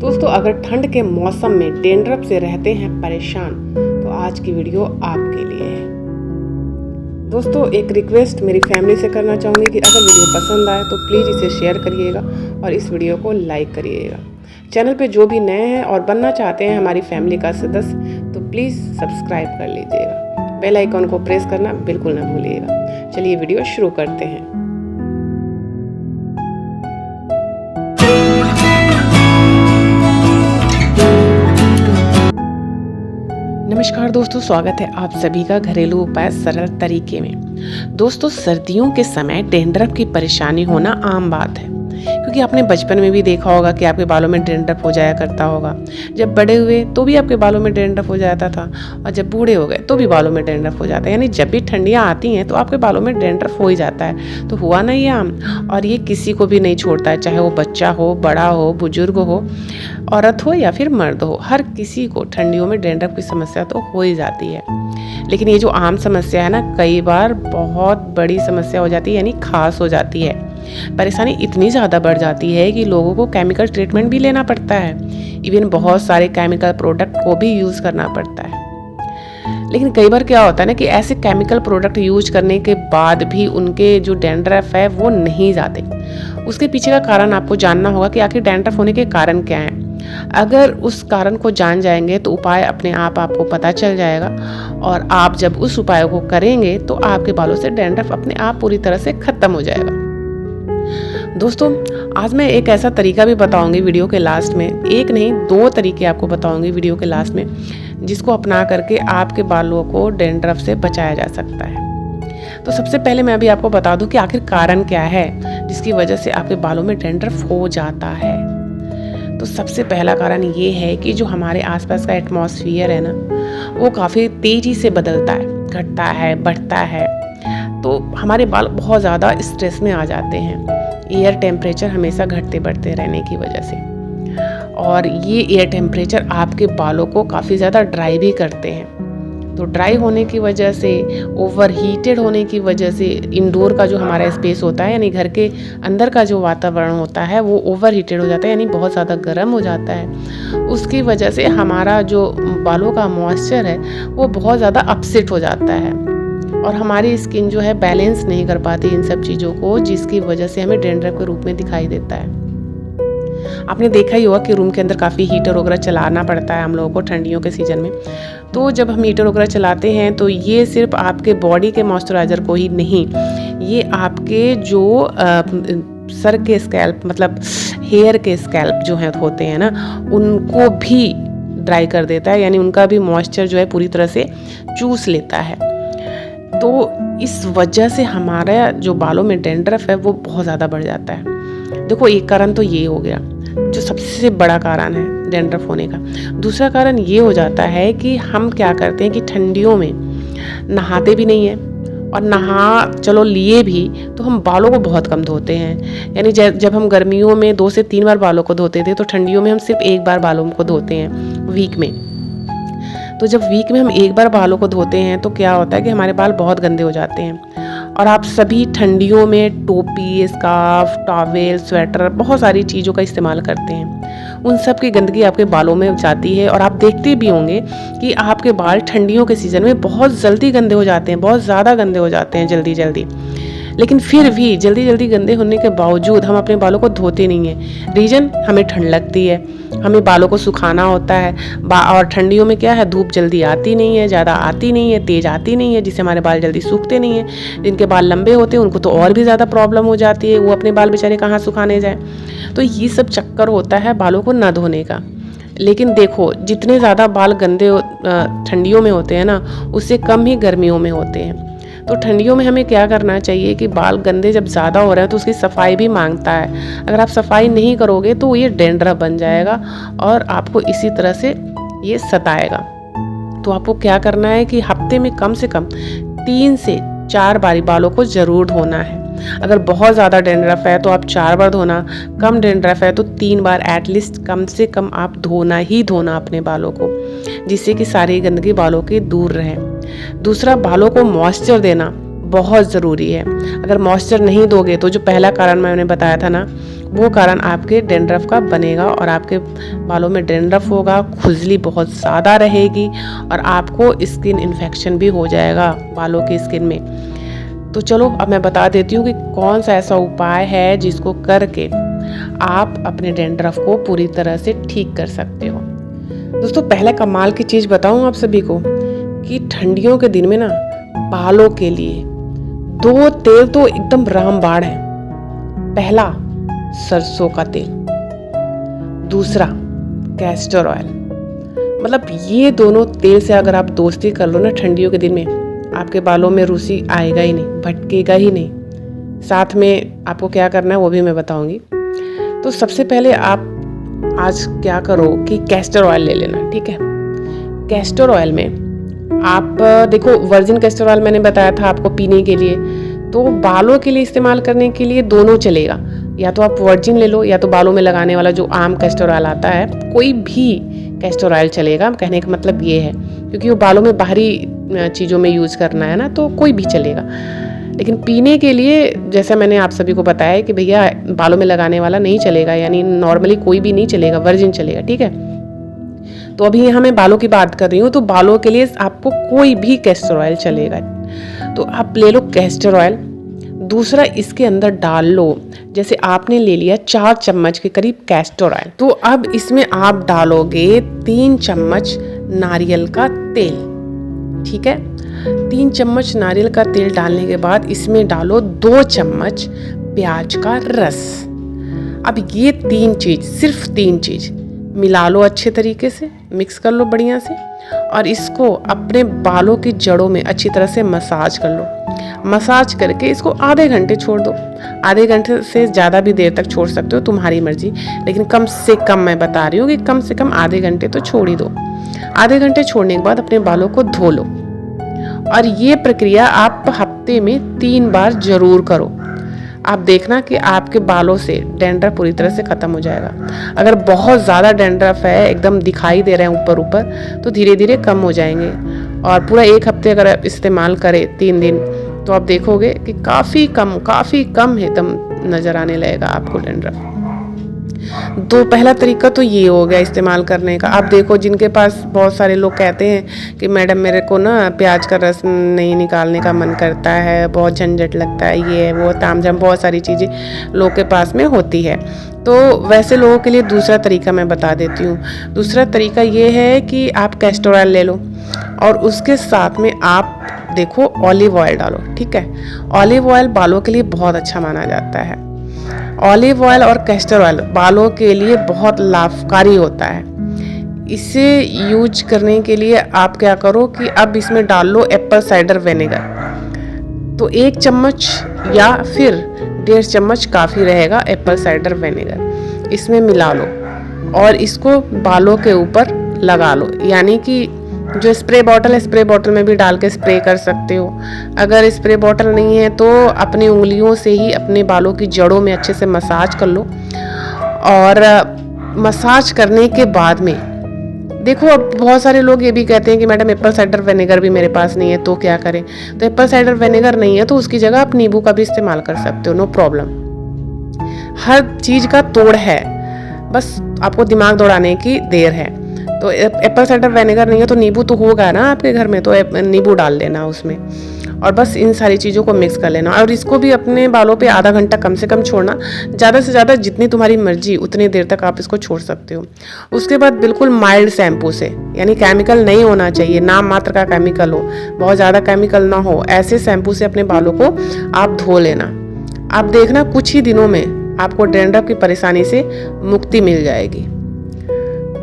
दोस्तों, अगर ठंड के मौसम में डैंड्रफ से रहते हैं परेशान तो आज की वीडियो आपके लिए है। दोस्तों, एक रिक्वेस्ट मेरी फैमिली से करना चाहूँगी कि अगर वीडियो पसंद आए तो प्लीज़ इसे शेयर करिएगा और इस वीडियो को लाइक करिएगा। चैनल पे जो भी नए हैं और बनना चाहते हैं हमारी फैमिली का सदस्य तो प्लीज़ सब्सक्राइब कर लीजिएगा। बेल आइकॉन को प्रेस करना बिल्कुल ना भूलिएगा। चलिए वीडियो शुरू करते हैं। नमस्कार दोस्तों, स्वागत है आप सभी का घरेलू उपाय सरल तरीके में। दोस्तों, सर्दियों के समय डैंड्रफ की परेशानी होना आम बात है, क्योंकि आपने बचपन में भी देखा होगा कि आपके बालों में डैंड्रफ हो जाया करता होगा। जब बड़े हुए तो भी आपके बालों में डैंड्रफ हो जाता था और जब बूढ़े हो गए तो भी बालों में डैंड्रफ हो जाता है। यानी जब भी ठंडियाँ आती हैं तो आपके बालों में डैंड्रफ हो ही जाता है। तो हुआ नहीं आम, और ये किसी को भी नहीं छोड़ता है, चाहे वो बच्चा हो, बड़ा हो, बुजुर्ग हो, औरत हो या फिर मर्द हो। हर किसी को ठंडियों में डैंड्रफ की समस्या तो हो ही जाती है। लेकिन ये जो आम समस्या है ना, कई बार बहुत बड़ी समस्या हो जाती है, यानी खास हो जाती है। परेशानी इतनी ज़्यादा बढ़ जाती है कि लोगों को केमिकल ट्रीटमेंट भी लेना पड़ता है। इवन बहुत सारे केमिकल प्रोडक्ट को भी यूज़ करना पड़ता है। लेकिन कई बार क्या होता है ना कि ऐसे केमिकल प्रोडक्ट यूज करने के बाद भी उनके जो डैंड्रफ है वो नहीं जाते। उसके पीछे का कारण आपको जानना होगा कि आखिर डैंड्रफ होने के कारण क्या हैं। अगर उस कारण को जान जाएंगे तो उपाय अपने आप आपको पता चल जाएगा, और आप जब उस उपाय को करेंगे तो आपके बालों से डैंड्रफ अपने आप पूरी तरह से खत्म हो जाएगा। दोस्तों, आज मैं एक ऐसा तरीका भी बताऊंगी वीडियो के लास्ट में, एक नहीं 2 तरीके आपको बताऊंगी वीडियो के लास्ट में, जिसको अपना करके आपके बालों को डैंड्रफ से बचाया जा सकता है। तो सबसे पहले मैं अभी आपको बता दूं कि आखिर कारण क्या है जिसकी वजह से आपके बालों में डैंड्रफ हो जाता है। तो सबसे पहला कारण ये है कि जो हमारे आसपास का एटमॉस्फेयर है ना, वो काफ़ी तेज़ी से बदलता है, घटता है, बढ़ता है। तो हमारे बाल बहुत ज़्यादा स्ट्रेस में आ जाते हैं एयर टेम्परेचर हमेशा घटते बढ़ते रहने की वजह से, और ये एयर टेम्परेचर आपके बालों को काफ़ी ज़्यादा ड्राई भी करते हैं। तो ड्राई होने की वजह से, ओवर हीटेड होने की वजह से, इंडोर का जो हमारा स्पेस होता है यानी घर के अंदर का जो वातावरण होता है वो ओवर हीटेड हो जाता है, यानी बहुत ज़्यादा गर्म हो जाता है। उसकी वजह से हमारा जो बालों का मॉइस्चर है वो बहुत ज़्यादा अपसेट हो जाता है, और हमारी स्किन जो है बैलेंस नहीं कर पाती इन सब चीज़ों को, जिसकी वजह से हमें डैंड्रफ के रूप में दिखाई देता है। आपने देखा ही होगा कि रूम के अंदर काफ़ी हीटर वगैरह चलाना पड़ता है हम लोगों को ठंडियों के सीज़न में। तो जब हम हीटर वगैरह चलाते हैं तो ये सिर्फ आपके बॉडी के मॉइस्चराइज़र को ही नहीं, ये आपके जो सर के स्कैल्प, मतलब हेयर के स्कैल्प जो है होते हैं ना, उनको भी ड्राई कर देता है, यानी उनका भी मॉइस्चर जो है पूरी तरह से चूस लेता है। तो इस वजह से हमारा जो बालों में डैंड्रफ है वो बहुत ज़्यादा बढ़ जाता है। देखो, एक कारण तो ये हो गया जो सबसे बड़ा कारण है डैंड्रफ होने का। दूसरा कारण ये हो जाता है कि हम क्या करते हैं कि ठंडियों में नहाते भी नहीं हैं, और नहा चलो लिए भी तो हम बालों को बहुत कम धोते हैं। यानी जब हम गर्मियों में 2 से 3 बार बालों को धोते थे, तो ठंडियों में हम सिर्फ 1 बार बालों को धोते हैं वीक में। तो जब वीक में हम 1 बार बालों को धोते हैं तो क्या होता है कि हमारे बाल बहुत गंदे हो जाते हैं। और आप सभी ठंडियों में टोपी, स्कार्फ, टॉवेल, स्वेटर, बहुत सारी चीज़ों का इस्तेमाल करते हैं। उन सब की गंदगी आपके बालों में जाती है, और आप देखते भी होंगे कि आपके बाल ठंडियों के सीज़न में बहुत जल्दी गंदे हो जाते हैं, बहुत ज़्यादा गंदे हो जाते हैं जल्दी जल्दी। लेकिन फिर भी जल्दी जल्दी गंदे होने के बावजूद हम अपने बालों को धोते नहीं हैं। रीज़न, हमें ठंड लगती है, हमें बालों को सुखाना होता है, और ठंडियों में क्या है, धूप जल्दी आती नहीं है, ज़्यादा आती नहीं है, तेज़ आती नहीं है, जिससे हमारे बाल जल्दी सूखते नहीं हैं। जिनके बाल लंबे होते हैं उनको तो और भी ज़्यादा प्रॉब्लम हो जाती है, वो अपने बाल बेचारे कहाँ सुखाने जाए। तो ये सब चक्कर होता है बालों को न धोने का। लेकिन देखो, जितने ज़्यादा बाल गंदे ठंडियों में होते हैं ना, उससे कम ही गर्मियों में होते हैं। तो ठंडियों में हमें क्या करना चाहिए कि बाल गंदे जब ज़्यादा हो रहे हैं तो उसकी सफाई भी मांगता है। अगर आप सफाई नहीं करोगे तो ये डैंड्रफ बन जाएगा और आपको इसी तरह से ये सताएगा। तो आपको क्या करना है कि हफ्ते में कम से कम 3 से 4 बारी बालों को ज़रूर धोना है। अगर बहुत ज़्यादा डैंड्रफ है तो आप 4 बार धोना, कम डैंड्रफ है तो 3 बार एटलीस्ट कम से कम आप धोना ही धोना अपने बालों को, जिससे कि सारी गंदगी बालों के दूर रहे। दूसरा, बालों को मॉइस्चर देना बहुत ज़रूरी है। अगर मॉइस्चर नहीं दोगे तो जो पहला कारण मैंने बताया था ना, वो कारण आपके डैंड्रफ का बनेगा और आपके बालों में डैंड्रफ होगा, खुजली बहुत ज़्यादा रहेगी और आपको स्किन इन्फेक्शन भी हो जाएगा बालों की स्किन में। तो चलो अब मैं बता देती हूँ कि कौन सा ऐसा उपाय है जिसको करके आप अपने डैंड्रफ को पूरी तरह से ठीक कर सकते हो। दोस्तों पहले कमाल की चीज़ बताऊँ आप सभी को कि ठंडियों के दिन में ना बालों के लिए 2 तेल तो एकदम रामबाण है। पहला सरसों का तेल, दूसरा कैस्टर ऑयल। मतलब ये दोनों तेल से अगर आप दोस्ती कर लो ना ठंडियों के दिन में, आपके बालों में रूसी आएगा ही नहीं, भटकेगा ही नहीं। साथ में आपको क्या करना है वो भी मैं बताऊंगी। तो सबसे पहले आप आज क्या करो कि कैस्टर ऑयल ले लेना, ठीक है। कैस्टर ऑयल में आप देखो, वर्जिन कैस्टर ऑयल मैंने बताया था आपको पीने के लिए, तो बालों के लिए इस्तेमाल करने के लिए दोनों चलेगा। या तो आप वर्जिन ले लो या तो बालों में लगाने वाला जो आम कैस्टर ऑयल आता है, कोई भी कैस्टर ऑयल चलेगा। कहने का मतलब ये है क्योंकि वो बालों में बाहरी चीज़ों में यूज़ करना है ना, तो कोई भी चलेगा। लेकिन पीने के लिए जैसा मैंने आप सभी को बताया कि भैया बालों में लगाने वाला नहीं चलेगा, यानी नॉर्मली कोई भी नहीं चलेगा, वर्जिन चलेगा, ठीक है। तो अभी यहाँ मैं बालों की बात कर रही हूँ, तो बालों के लिए आपको कोई भी कैस्टर ऑयल चलेगा। तो आप ले लो कैस्टर ऑयल। दूसरा इसके अंदर डाल लो, जैसे आपने ले लिया 4 चम्मच के करीब कैस्टर ऑयल, तो अब इसमें आप डालोगे 3 चम्मच नारियल का तेल, ठीक है। 3 चम्मच नारियल का तेल डालने के बाद इसमें डालो 2 चम्मच प्याज का रस। अब ये 3 चीज, सिर्फ 3 चीज मिला लो अच्छे तरीके से, मिक्स कर लो बढ़िया से और इसको अपने बालों की जड़ों में अच्छी तरह से मसाज कर लो। मसाज करके इसको आधे घंटे छोड़ दो। आधे घंटे से ज़्यादा भी देर तक छोड़ सकते हो, तुम्हारी मर्जी, लेकिन कम से कम मैं बता रही हूँ कि कम से कम आधे घंटे तो छोड़ ही दो। आधे घंटे छोड़ने के बाद अपने बालों को धो लो और ये प्रक्रिया आप हफ्ते में 3 बार जरूर करो। आप देखना कि आपके बालों से डैंड्रफ पूरी तरह से ख़त्म हो जाएगा। अगर बहुत ज़्यादा डैंड्रफ है, एकदम दिखाई दे रहे हैं ऊपर ऊपर, तो धीरे धीरे कम हो जाएंगे। और पूरा 1 हफ्ते अगर आप इस्तेमाल करें 3 दिन, तो आप देखोगे कि काफ़ी कम एकदम नज़र आने लगेगा आपको डैंड्रफ। तो पहला तरीका तो ये हो गया इस्तेमाल करने का। आप देखो जिनके पास, बहुत सारे लोग कहते हैं कि मैडम मेरे को ना प्याज का रस नहीं निकालने का मन करता है, बहुत झंझट लगता है, ये वो तामझाम बहुत सारी चीज़ें लोग के पास में होती है। तो वैसे लोगों के लिए दूसरा तरीका मैं बता देती हूँ। दूसरा तरीका ये है कि आप कैस्टर ऑयल ले लो और उसके साथ में आप देखो ऑलिव ऑयल डालो, ठीक है। ऑलिव ऑयल बालों के लिए बहुत अच्छा माना जाता है। ऑलिव ऑयल और कैस्टर ऑयल बालों के लिए बहुत लाभकारी होता है। इसे यूज करने के लिए आप क्या करो कि अब इसमें डाल लो एप्पल साइडर विनेगर। तो 1 चम्मच या फिर 1.5 चम्मच काफ़ी रहेगा एप्पल साइडर विनेगर, इसमें मिला लो और इसको बालों के ऊपर लगा लो। यानी कि जो स्प्रे बॉटल है, स्प्रे बॉटल में भी डाल के स्प्रे कर सकते हो। अगर स्प्रे बॉटल नहीं है तो अपनी उंगलियों से ही अपने बालों की जड़ों में अच्छे से मसाज कर लो। और मसाज करने के बाद में देखो, अब बहुत सारे लोग ये भी कहते हैं कि मैडम एप्पल साइडर विनेगर भी मेरे पास नहीं है, तो क्या करें। तो एप्पल साइडर विनेगर नहीं है तो उसकी जगह आप नींबू का भी इस्तेमाल कर सकते हो, नो प्रॉब्लम। हर चीज़ का तोड़ है, बस आपको दिमाग दौड़ाने की देर है। तो एप्पल साइडर विनेगर नहीं है तो नींबू तो होगा ना आपके घर में, तो नींबू डाल लेना उसमें और बस इन सारी चीज़ों को मिक्स कर लेना। और इसको भी अपने बालों पे आधा घंटा कम से कम छोड़ना, ज़्यादा से ज़्यादा जितनी तुम्हारी मर्जी उतनी देर तक आप इसको छोड़ सकते हो। उसके बाद बिल्कुल माइल्ड शैम्पू से, यानी केमिकल नहीं होना चाहिए, नाम मात्र का केमिकल हो, बहुत ज़्यादा केमिकल ना हो, ऐसे शैम्पू से अपने बालों को आप धो लेना। आप देखना कुछ ही दिनों में आपको डैंड्रफ की परेशानी से मुक्ति मिल जाएगी।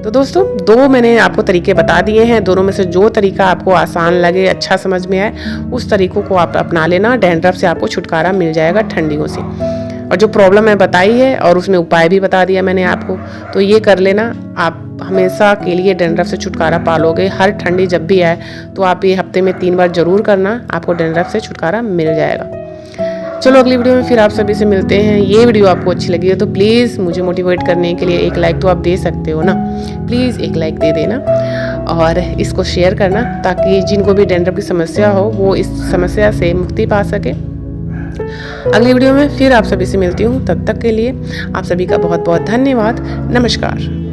तो दोस्तों 2 मैंने आपको तरीके बता दिए हैं। दोनों में से जो तरीका आपको आसान लगे, अच्छा समझ में आए, उस तरीकों को आप अपना लेना। डैंड्रफ से आपको छुटकारा मिल जाएगा ठंडियों से। और जो प्रॉब्लम मैं बताई है और उसमें उपाय भी बता दिया मैंने आपको, तो ये कर लेना। आप हमेशा के लिए डैंड्रफ से छुटकारा पालोगे। हर ठंडी जब भी आए तो आप ये हफ्ते में 3 बार जरूर करना, आपको डैंड्रफ से छुटकारा मिल जाएगा। चलो अगली वीडियो में फिर आप सभी से मिलते हैं। ये वीडियो आपको अच्छी लगी है तो प्लीज़ मुझे मोटिवेट करने के लिए एक लाइक तो आप दे सकते हो ना, प्लीज़ एक लाइक दे देना और इसको शेयर करना ताकि जिनको भी डैंड्रफ की समस्या हो वो इस समस्या से मुक्ति पा सके। साथ। अगली वीडियो में फिर आप सभी से मिलती हूँ, तब तक के लिए आप सभी का बहुत बहुत धन्यवाद। नमस्कार।